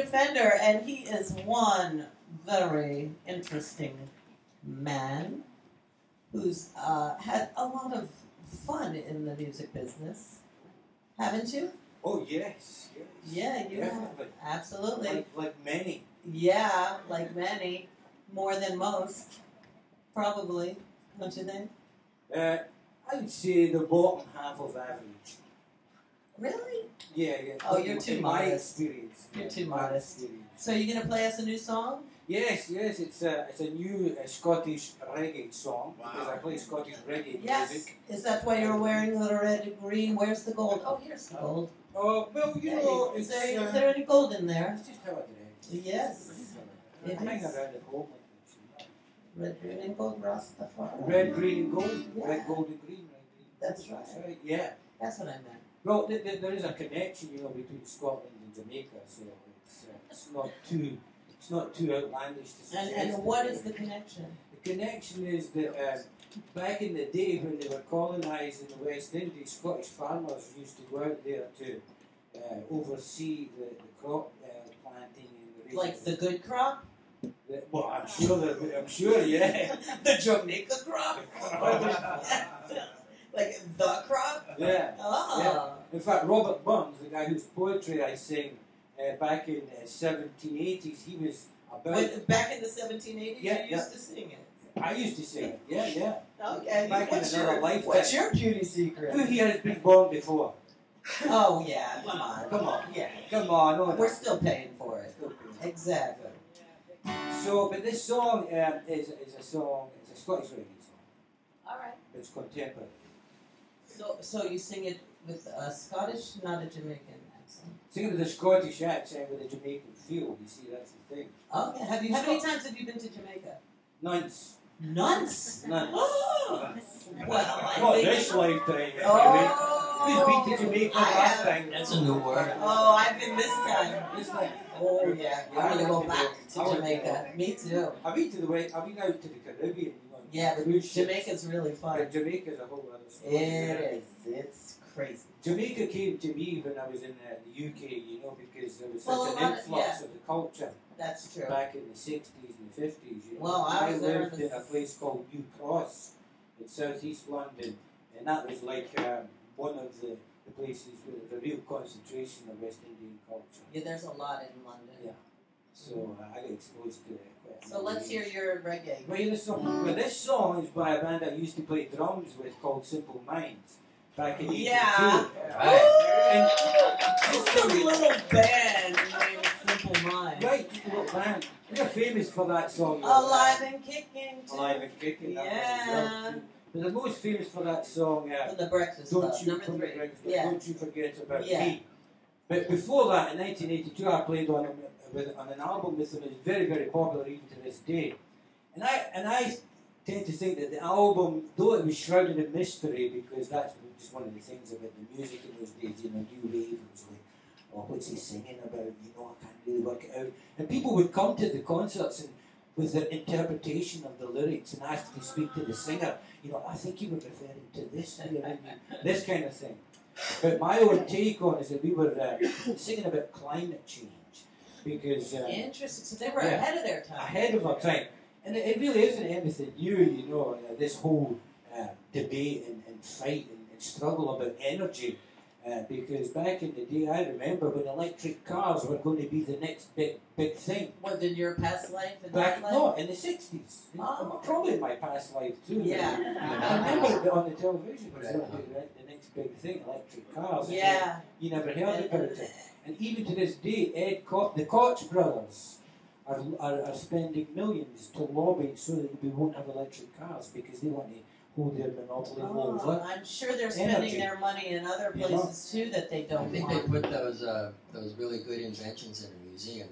defender, and he is one very interesting man who's had a lot of fun in the music business. Haven't you? Oh, yes. Yeah, you have. Absolutely. Like many. Yeah, like many. More than most. Probably. Don't you think? I would say the bottom half of average. Really? Yeah. Oh, you're too modest. My experience. You're too modest. So you're going to play us a new song? Yes. It's a new Scottish reggae song. Wow. Because I play Scottish reggae music. Is that why you're wearing the red and green? Where's the gold? Oh, here's the gold. Oh, well, you know, is there any gold in there? It's just how it is. Yes. It hang around at home. Red, green, and gold, Rastafari. Red, green, and gold. Yeah. Red, gold, and green. That's right. Yeah. That's what I meant. Well, there is a connection, between Scotland and Jamaica, so it's not too outlandish to suggest. And what is the connection? The connection is that back in the day when they were colonising the West Indies, Scottish farmers used to go out there to oversee the crop planting and the like the good crop. Well, I'm sure, yeah. The Jamaica crop? Like the crop? Yeah. Oh. Yeah. In fact, Robert Burns, the guy whose poetry I sing back in the 1780s, he was about... Back in the 1780s, you used to sing it? I used to sing it, yeah. Okay. Back in another lifetime. What's your beauty secret? Who here has been born before? Oh, yeah. Come on. Yeah. Come on. No, we're still paying for it. Exactly. So, but this song is a song, it's a Scottish reggae song. All right. It's contemporary. So you sing it with a Scottish, not a Jamaican accent? Sing it with a Scottish accent with a Jamaican feel, you see, that's the thing. Okay. How many times have you been to Jamaica? Nonce. Nonce? Nonce. Well, not this lifetime, Who's been to Jamaica last time? That's a new word. Oh, I've been this time. This time. Oh, yeah. I'm going to go back to Jamaica. Me too. I've been out to the Caribbean. Yeah, but Jamaica's really fun. But Jamaica's a whole other story. It is. It's crazy. Jamaica came to me when I was in the UK, because there was such an influx of the culture. That's true. Back in the 60s and the 50s, Well, I lived in a place called New Cross in southeast London, and that was like one of the places with the real concentration of West Indian culture. Yeah, there's a lot in London. Yeah. So I got exposed to it. So let's hear your reggae. Well, this song is by a band I used to play drums with called Simple Minds back in 82. Yeah. And it's a little band named Simple Minds. Right, just a little band. They're famous for that song. Alive and Kicking, too. Alive and Kicking. Yeah. But they're most famous for that song. From the Breakfast Club, number 3. Don't You Forget About Me. But before that, in 1982, I played on an album with them that's very, very popular even to this day. And I tend to think that the album, though it was shrouded in mystery, because that's just one of the things about the music in those days, new wave, it was like, oh, what's he singing about? I can't really work it out. And people would come to the concerts and with their interpretation of the lyrics and ask to speak to the singer. I think you were referring to this, this kind of thing. But my own take on it is that we were singing about climate change. Because interesting. So they were ahead of their time. Ahead of our time. And it really isn't anything new, this whole debate and fight and struggle about energy. Because back in the day, I remember when electric cars were going to be the next big thing. What, in your past life? No, in the 60s. Oh. Probably in my past life too. Yeah. I remember it on the television. It was the next big thing, electric cars. Yeah. You never heard about it. And even to this day, the Koch brothers are spending millions to lobby so that we won't have electric cars because they want to hold their monopoly over. I'm sure they're spending their money in other places too that they don't want. I think they put those really good inventions in a museum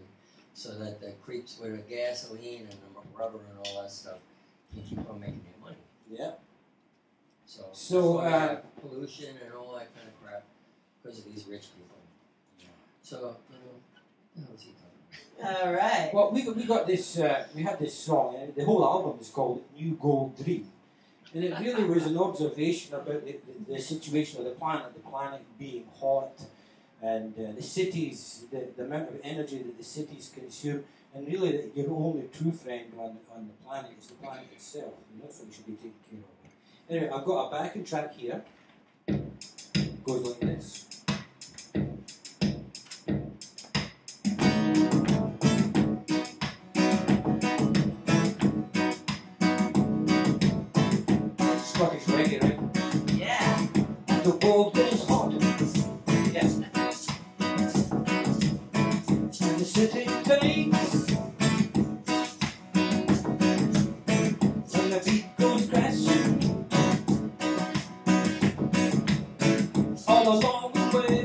so that the creeps with the gasoline and the rubber and all that stuff can keep on making their money. Yeah. So pollution and all that kind of crap because of these rich people. So, what's he talking about? All right. Well, we got this. We had this song, and the whole album is called New Gold Dream, and it really was an observation about the situation of the planet being hot, and the cities, the amount of energy that the cities consume, and really that your only true friend on the planet is the planet itself, and that's what we should be taking care of. Anyway, I've got a backing track here. It goes like this. Scottish reggae, right? Yeah. The world is hot. Yes. And the city takes. When the beat goes crashing. All along the way.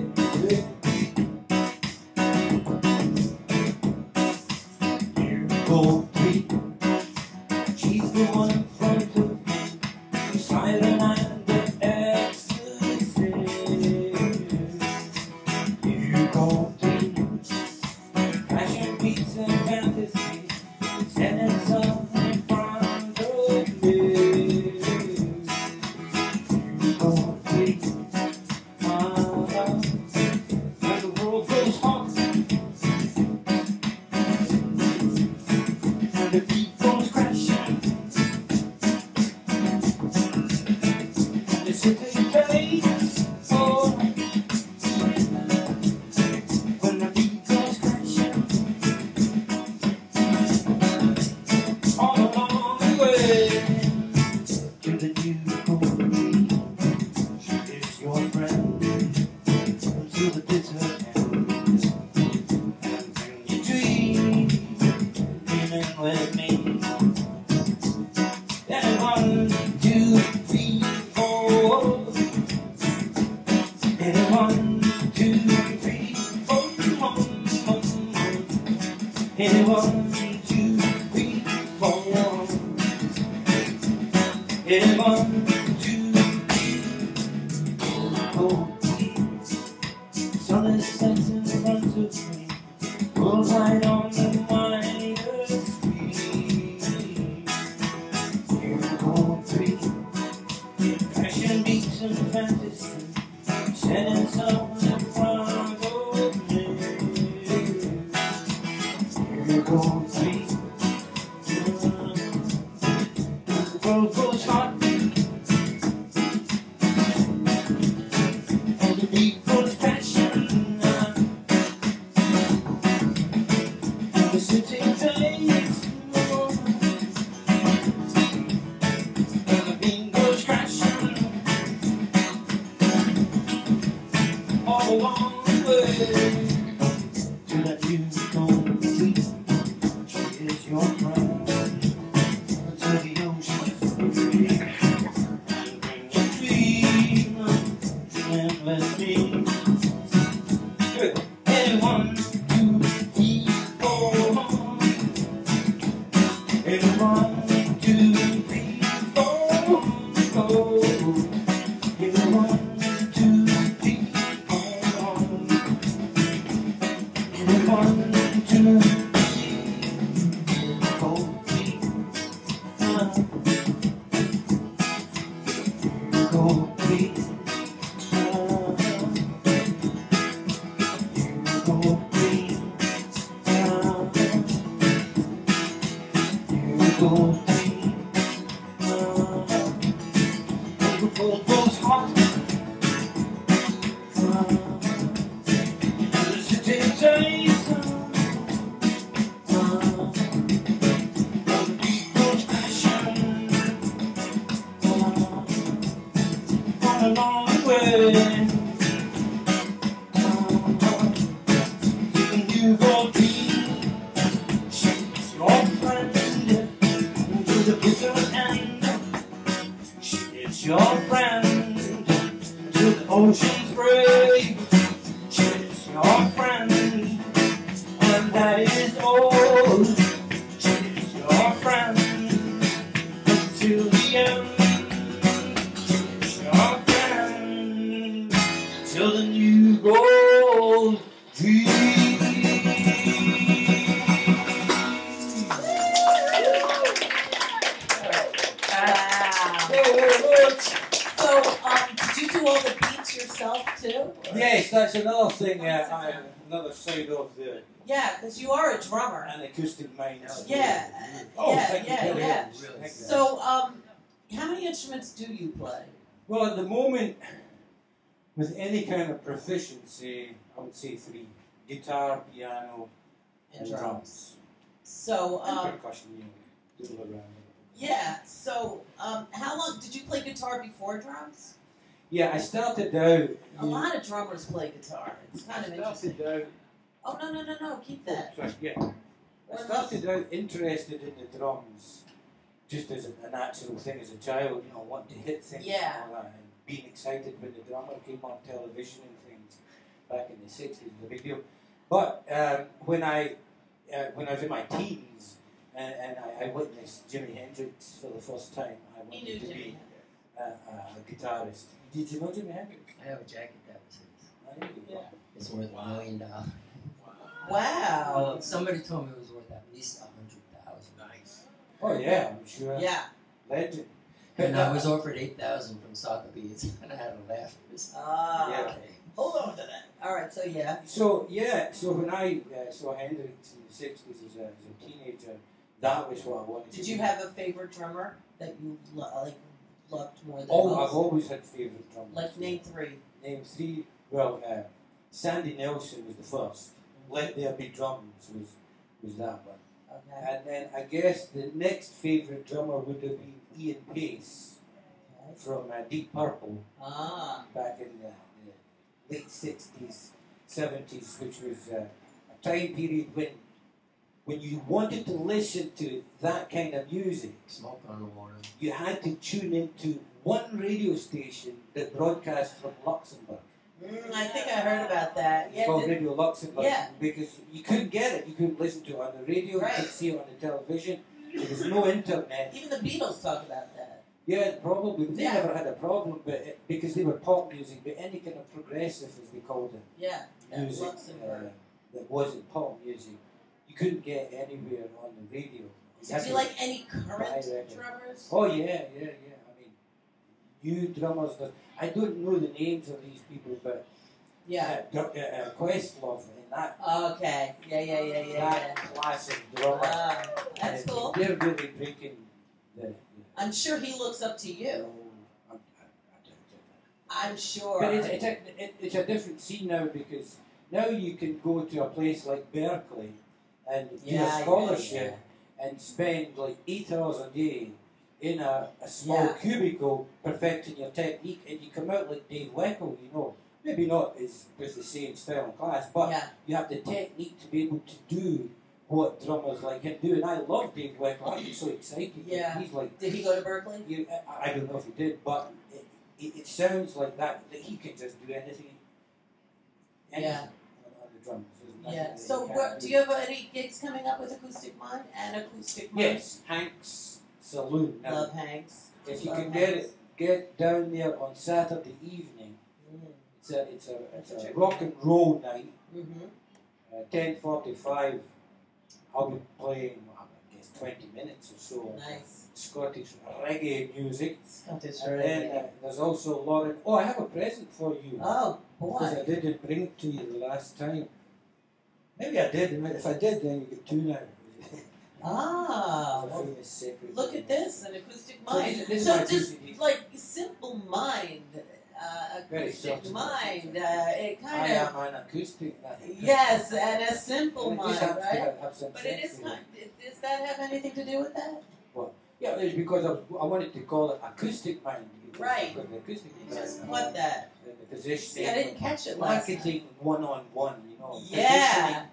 You go three. She's the one in front of me. Silent and the ecstasy. You go three. Passion beats and fantasy. Standing some in front of me. You go three. When the world goes hot. And the beat goes crashing. The city fades. Oh. When the beat goes crashing. All along the way. To the new golden dream. She is your friend. To the bitter end. And bring your dream. Dreaming with me. Then 1, 2, 3, 4. Then 1, 2, 3, 4. Then 1, 2, 3, 4. Then 1, 2, 3, 4. Sun is set in front of me. Bullseye on the minor street. You go three. Passion beats and fantasy. Setting sun in front of me. You go three. The world goes hot. And the beat goes crashing. And the city fades. And the beat goes crashing. All along the way. To that new golden dream. She is your friend. To the ocean's free. And bring your dream. Dreaming with me. Here we go. And 1, 2, 3, 4. And 1, 2, 3, 4. And 1, 2, 3, 4. And 1, 2, 3, 4. Go three. Go three. Go three. The world goes hot. The city takes. The beat goes crashing. On a long way. You go dream. She's your friend. To the bitter end. She is your friend. To the ocean's brave. She is your friend. And that is all. She is your friend. Till the end. She is your friend. Till the new gold dream. Wow. So, did you do all the beats yourself too? Yes, that's another thing, another side of the Yeah, because you are a drummer. an acoustic minds. Yeah, Oh, yeah, thank you yeah, very yeah. much. Thank you. So, how many instruments do you play? Well, at the moment, with any kind of proficiency, I would say 3: guitar, piano, and drums. So, And percussion, doodle around. yeah. So, how long did you play guitar before drums? Yeah, I started out. A lot of drummers play guitar. It's kind of interesting. Started out. Oh no! Keep that. Sorry, yeah. I started out interested in the drums, just as a natural thing as a child. Wanting to hit things Yeah. and all that, and being excited when the drummer came on television and things back in the '60s was a big deal. But when I was in my teens and I witnessed Jimi Hendrix for the first time, I wanted to be a guitarist. Did you know Jimi Hendrix? I have a jacket that was his. I knew. Yeah. It's worth $1 million. Wow. Well, somebody told me it was worth at least 100,000. Nice. Oh yeah, I'm sure. Yeah. Legend. And I was offered 8,000 from Sotheby's, and I had to laugh. Ah. Yeah. Okay. Hold on to that. All right. So yeah. So when I saw Hendrix in the '60s as a teenager, that was what I wanted to Did do. you have a favorite drummer that you loved more than Oh, most? I've always had favorite drummers. Like name 3. Name 3. Well, Sandy Nelson was the first. Let There Be Drums was that one. Okay. And then I guess the next favorite drummer would have been Ian Pace from Deep Purple Ah. back in the late '60s, '70s, which was a time period when you wanted to listen to that kind of music. Smoke on the water. You had to tune into one radio station that broadcast from Luxembourg. I think I heard about that. It's Yeah. called Radio Luxembourg. Yeah. Because you couldn't get it. You couldn't listen to it on the radio. Right. You couldn't see it on the television. There was no internet. Even the Beatles talk about that. Yeah, probably. They Yeah. never had a problem, because they were pop music, but any kind of progressive, as they called it, Yeah. music Luxembourg. that wasn't pop music, you couldn't get anywhere on the radio. So do you like any current buy records. drummers? Oh yeah. I mean, new drummers. I don't know the names of these people, but Yeah. Questlove and that. Okay. Yeah. That class of drummer. That's cool. They're really breaking the. I'm sure he looks up to you. I don't do that. I'm sure. But it's a different scene now, because now you can go to a place like Berkeley and do a scholarship and spend like 8 hours a day in a small cubicle perfecting your technique, and you come out like Dave Weckl, Maybe not with the same style in class, but you have the technique to be able to do what drummers like him do. And I love Dave Weckl. I get so excited. Yeah. He's like. Did he go to Berkeley? I don't know if he did, but it sounds like that he can just do anything. On the drums. Yeah. So, do you have any gigs coming up with Acoustic Mind and Acoustic Mind? Yes, Hank's Saloon. Now, Love Hanks. if you Love can Hanks. get down there on Saturday evening. Mm. It's a rock and roll night. Mm-hmm. 10:45. I'll be playing, I guess, 20 minutes or so. Nice. Scottish reggae music. Scottish And reggae. then there's also Lauren. Oh, I have a present for you. Oh, Because I boy. didn't bring it to you the last time. Maybe I did. If I did, then you get 2 now. Ah. It's a famous secret. Look at this, an Acoustic So Mind. this is So my just acoustic- like Simple Mind, Very Acoustic subtle. Mind, it I kind am an acoustic. yes, and a Simple And it Mind, just happens to right? have some But it is sense in not. Does that have anything to do with that? Yeah, it's because I wanted to call it acoustic mind. Right. Because the acoustic You just mind, want that. the positioning. See, I didn't catch it last time. Marketing one-on-one, Yeah.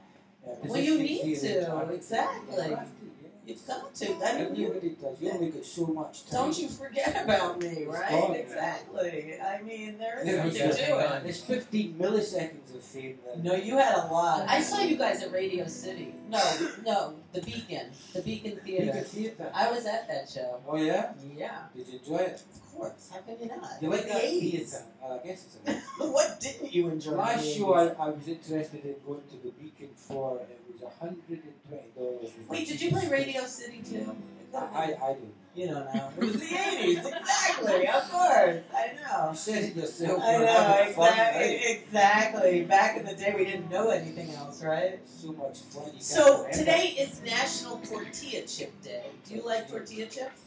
Positioning, Well, you positioning need theory. to, exactly. You have to, yeah. You've got to. I mean, Everybody does. You only get so much time. don't you forget about me, It's right? gone, exactly. I mean, there is There something was to it. There's 15 milliseconds of fame there. No, you had a lot. I saw you guys at Radio City. No, the Beacon You Theater. could see it there. I was at that show. Oh, yeah? Yeah, Did you enjoy it? of course. How can you not? You like the that 80s. theatre? I guess it's a What didn't you enjoy? Last in the show 80s? I was interested in going to the Beacon for, it was $120. Wait, did you play Radio City too? I do. You don't know. It was the 80s, exactly, of course. I know. You said it yourself. I know, having fun, exactly. right? Exactly. Back in the day, we didn't know anything else, right? So much fun. You So can't remember. today is National Tortilla Chip Day. Do you like tortilla chips?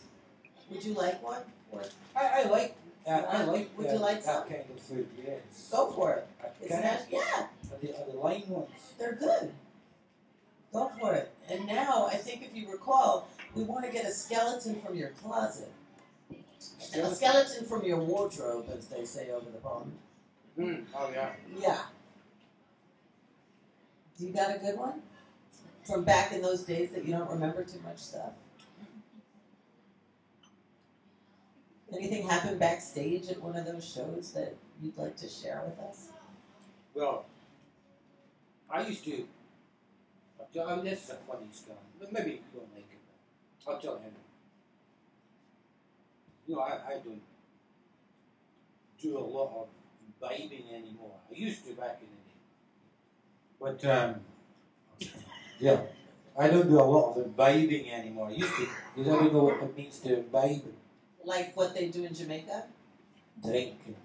Would you like one? Or I like. I like. Would you like some? that kind of food? Yes. go for it. It's Can I? yeah, Are the line ones? they're good. Go for it. And now, I think if you recall, we want to get a skeleton from your closet. A skeleton from your wardrobe, as they say over the phone. Oh yeah. Yeah. Do you got a good one? From back in those days that you don't remember too much stuff? Anything happened backstage at one of those shows that you'd like to share with us? Well, I used to. I mean, this is a funny story. But maybe you don't like it. But I'll tell you. You know, I don't do a lot of imbibing anymore. I used to back in the day. But, yeah, I don't do a lot of imbibing anymore. I used to. Does everyone know what it means to imbibe? Like what they do in Jamaica? Drink and,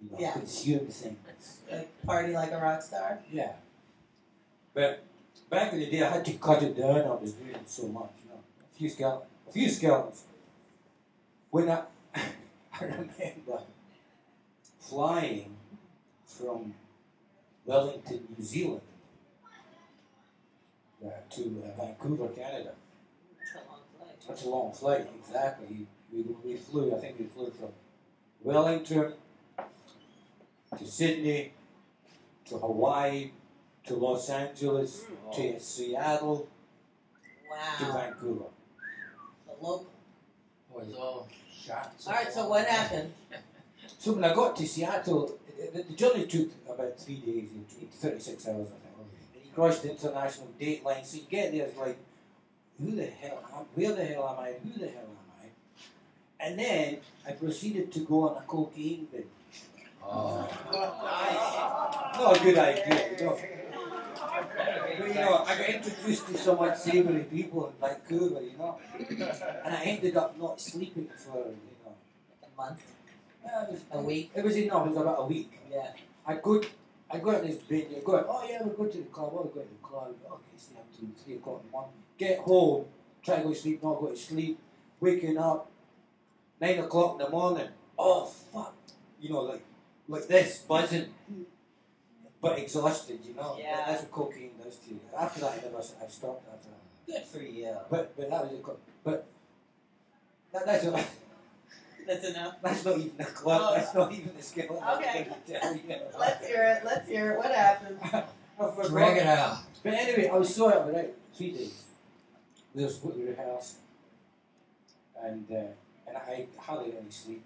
you know, Yeah. consume things. Like party like a rock star? Yeah. But back in the day, I had to cut it down. I was doing so much, you know. A few skeletons. When I remember flying from Wellington, New Zealand, to Vancouver, Canada. That's a long flight. That's a long flight, exactly. We flew, I think we flew from Wellington to Sydney, to Hawaii, to Los Angeles, to Seattle, to Wow. Vancouver. The local. Was all shots. All right, so what happened? So when I got to Seattle, the journey took about 3 days, 36 hours, I think. And you crossed the international date line, so you get there, it's like, who the hell am I? Where the hell am I? Who the hell am I? And then I proceeded to go on a cocaine binge. Oh. Not a good idea, you know. But you know, I got introduced to some unsavory people in Vancouver, you know. And I ended up not sleeping for, you know, A month? it was, A week? It was about a week. Yeah. I go out this binge, I go out, oh yeah, we're going to the club, oh, we're going to the club, okay, stay up to 3 o'clock in the morning, get home, try to go to sleep, not go to sleep, waking up, 9 o'clock in the morning, oh fuck, you know, like this, buzzing, but exhausted, you know, Yeah. that's what cocaine does to you. After that, I stopped after that. Good for you. But that was that's a, That's enough. that's not even a club, Oh. that's not even a skill. Okay. Tell you. Let's hear it. Let's hear it. What happened? I forgot. Drag it out. But anyway, I was so out of it, 3 days. We rehearsed, and I hardly had any sleep.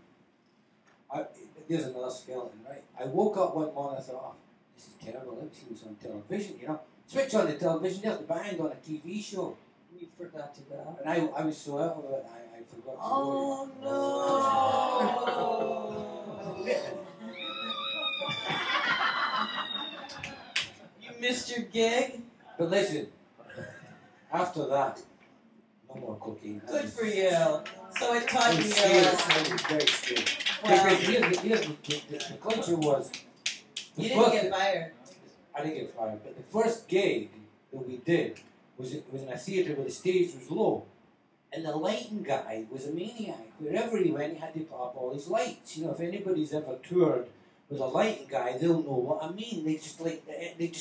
There's another skeleton, right? I woke up one morning and thought, oh, this is terrible. Let me see what's on television, you know. Switch on the television, there's the band on a TV show. You forgot to go. And I was so out of it, I forgot to Oh go. no! You missed your gig? But listen, after that, no more cocaine. Good for you. So it taught I you was a scared. lesson. I was very scared. Well, Because the culture was. you didn't get fired. I didn't get fired, but the first gig that we did was in a theatre where the stage was low, and the lighting guy was a maniac. Wherever he went, he had to put up all his lights. You know, if anybody's ever toured with a lighting guy, they'll know what I mean. They just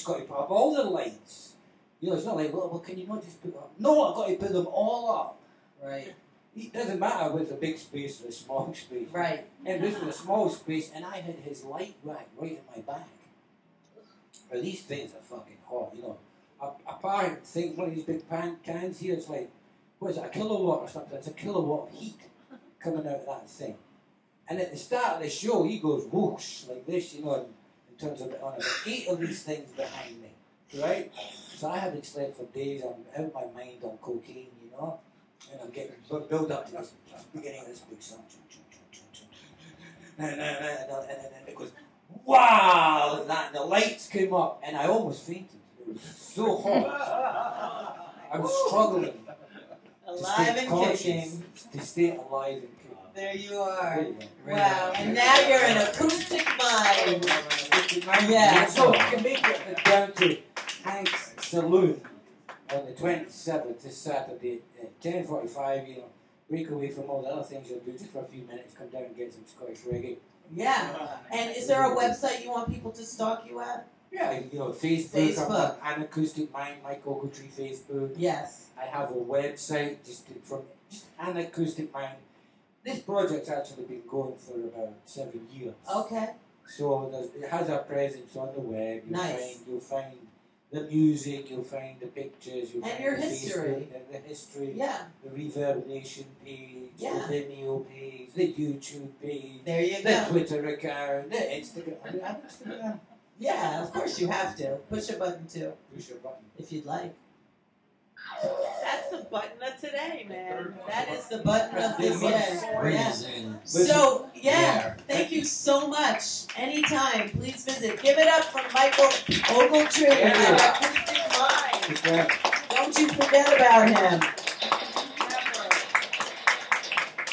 got to put up all the lights. You know, it's not like, well, can you not just put up? No, I've got to put them all up. Right. It doesn't matter whether it's a big space or a small space. Right. And this was a small space, and I had his light rack right in my back. But these things are fucking hot, you know. A par thing, one of these big cans here, it's like, what is it, a kilowatt or something? It's a kilowatt of heat coming out of that thing. And at the start of the show, he goes whoosh, like this, you know, in terms of on 8 of these things behind me, right? So I haven't slept for days, I'm out of my mind on cocaine, you know, and I'm getting built up to this beginning of this big song. And then it goes, wow, like that, and the lights came up, and I almost fainted. It was so hot. I was struggling. A Alive and kicking. To stay alive and kicking. There you are. There you go. Wow. And now you're in Acoustic Minds. Yeah. So you can make it down to Hank's Saloon on the 27th, this Saturday at 10:45. You know, break away from all the other things you'll do just for a few minutes. Come down and get some Scottish reggae. Yeah. And is there a website you want people to stalk you at? Yeah, you know, Facebook. I'm an Acoustic Mind Mike Ogletree Facebook. Yes. I have a website just an Acoustic Mind. This project's actually been going for about 7 years. Okay. So it has a presence on the web. You'll find the music, you'll find the pictures, you'll find your the history. Facebook, and the history, Yeah. the reverberation page, Yeah. the Vimeo page, the YouTube page, There you the go. Twitter account, the Instagram. I have Instagram. Yeah, of course you have to. Push a button too, Push your button. if you'd like. That's the button of today, man. That is the button of this day. Bring Yeah. us in. So, thank you so much. Anytime, please visit. Give it up for Michael Ogletree and Acoustic Minds. Yeah. Don't you forget about him.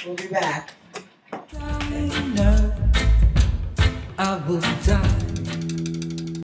We'll be back. I will die.